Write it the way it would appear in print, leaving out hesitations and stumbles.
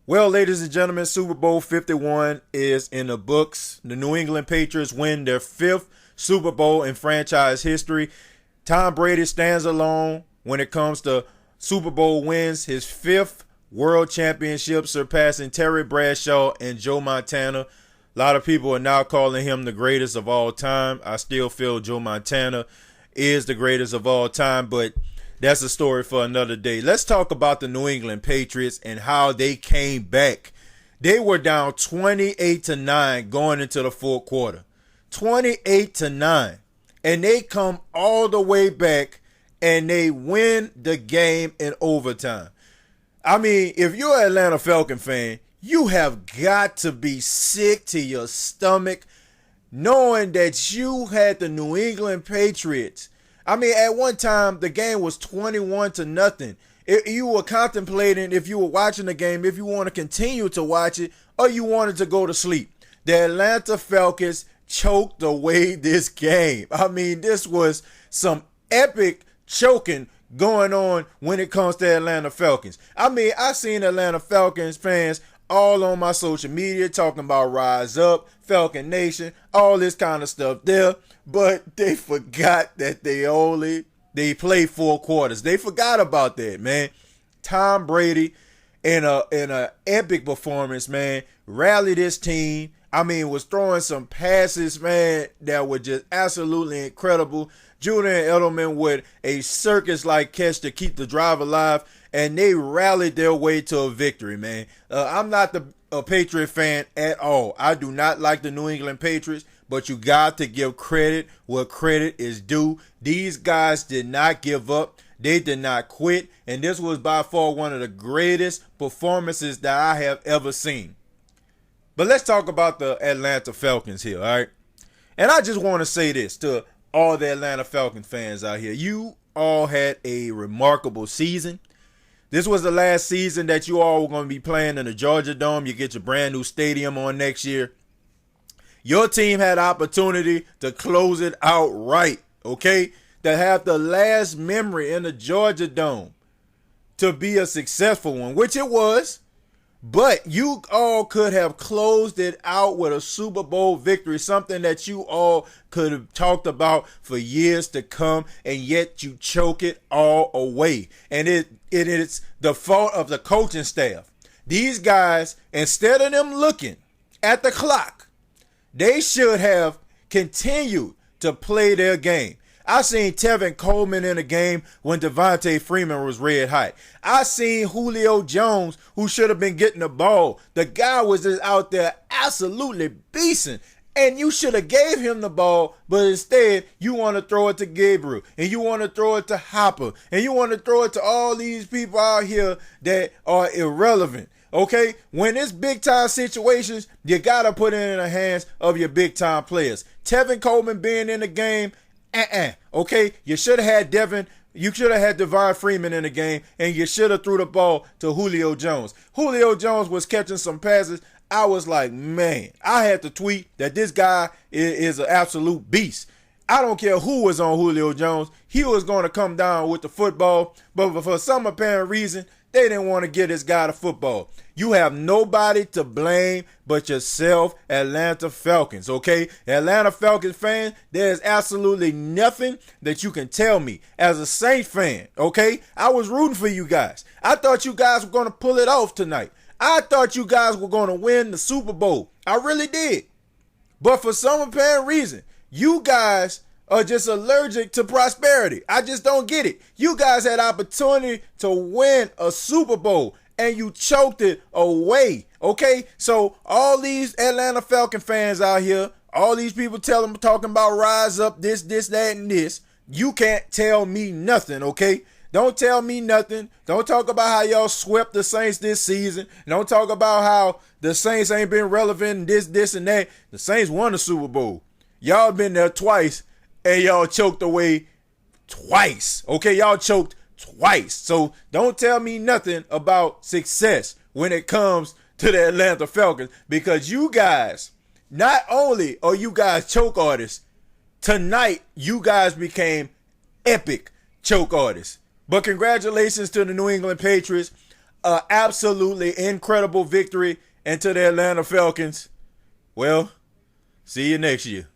Well, ladies and gentlemen, Super Bowl 51 is in the books. The New England Patriots win their fifth Super Bowl in franchise history. Tom Brady stands alone when it comes to Super Bowl wins, his fifth world championship, surpassing Terry Bradshaw and Joe Montana. A lot of people are now calling him the greatest of all time. I still feel Joe Montana is the greatest of all time, but that's a story for another day. Let's talk about the New England Patriots and how they came back. They were down 28-9 going into the fourth quarter. 28-9. And they come all the way back and they win the game in overtime. I mean, if you're an Atlanta Falcon fan, you have got to be sick to your stomach knowing that you had the New England Patriots. I mean, at one time, the game was 21-0. You were contemplating if you were watching the game, if you want to continue to watch it, or you wanted to go to sleep. The Atlanta Falcons choked away this game. I mean, this was some epic choking going on when it comes to Atlanta Falcons. I mean, I seen Atlanta Falcons fans all on my social media talking about Rise Up, Falcon Nation, all this kind of stuff there. But they forgot that they played four quarters. They forgot about that, man. Tom Brady in a epic performance, man, rallied his team. I mean, was throwing some passes, man, that were just absolutely incredible. Julian Edelman with a circus-like catch to keep the drive alive, and they rallied their way to a victory, man. I'm not a Patriot fan at all. I do not like the New England Patriots, but you got to give credit where credit is due. These guys did not give up. They did not quit, and this was by far one of the greatest performances that I have ever seen. But let's talk about the Atlanta Falcons here, all right? And I just want to say this to all the Atlanta Falcon fans out here. You all had a remarkable season. This was the last season that you all were going to be playing in the Georgia Dome. You get your brand new stadium on next year. Your team had opportunity to close it out right, okay? To have the last memory in the Georgia Dome to be a successful one, which it was. But you all could have closed it out with a Super Bowl victory, something that you all could have talked about for years to come, and yet you choke it all away. And it is the fault of the coaching staff. These guys, instead of them looking at the clock, they should have continued to play their game. I seen Tevin Coleman in a game when Devontae Freeman was red hot. I seen Julio Jones, who should have been getting the ball. The guy was just out there absolutely beasting. And you should have gave him the ball, but instead you want to throw it to Gabriel, and you want to throw it to Hopper, and you want to throw it to all these people out here that are irrelevant. Okay, when it's big time situations, you got to put it in the hands of your big time players. Tevin Coleman being in the game, okay, you should have had Devon Freeman in the game, and you should have threw the ball to Julio Jones. Julio Jones was catching some passes. I was like, man, I had to tweet that this guy is an absolute beast. I don't care who was on Julio Jones. He was going to come down with the football, but for some apparent reason, they didn't want to give this guy the football. You have nobody to blame but yourself, Atlanta Falcons, okay? Atlanta Falcons fan, there's absolutely nothing that you can tell me as a Saints fan, okay? I was rooting for you guys. I thought you guys were going to pull it off tonight. I thought you guys were going to win the Super Bowl. I really did. But for some apparent reason, you guys are just allergic to prosperity. I just don't get it. You guys had opportunity to win a Super Bowl and you choked it away. Okay? So all these Atlanta Falcon fans out here, all these people talking about rise up, this, that, and this. You can't tell me nothing, okay? Don't tell me nothing. Don't talk about how y'all swept the Saints this season. Don't talk about how the Saints ain't been relevant in this, and that. The Saints won the Super Bowl. Y'all been there twice. And y'all choked away twice. Okay, y'all choked twice. So don't tell me nothing about success when it comes to the Atlanta Falcons, because you guys, not only are you guys choke artists, tonight you guys became epic choke artists. But congratulations to the New England Patriots. an absolutely incredible victory. And to the Atlanta Falcons, well, see you next year.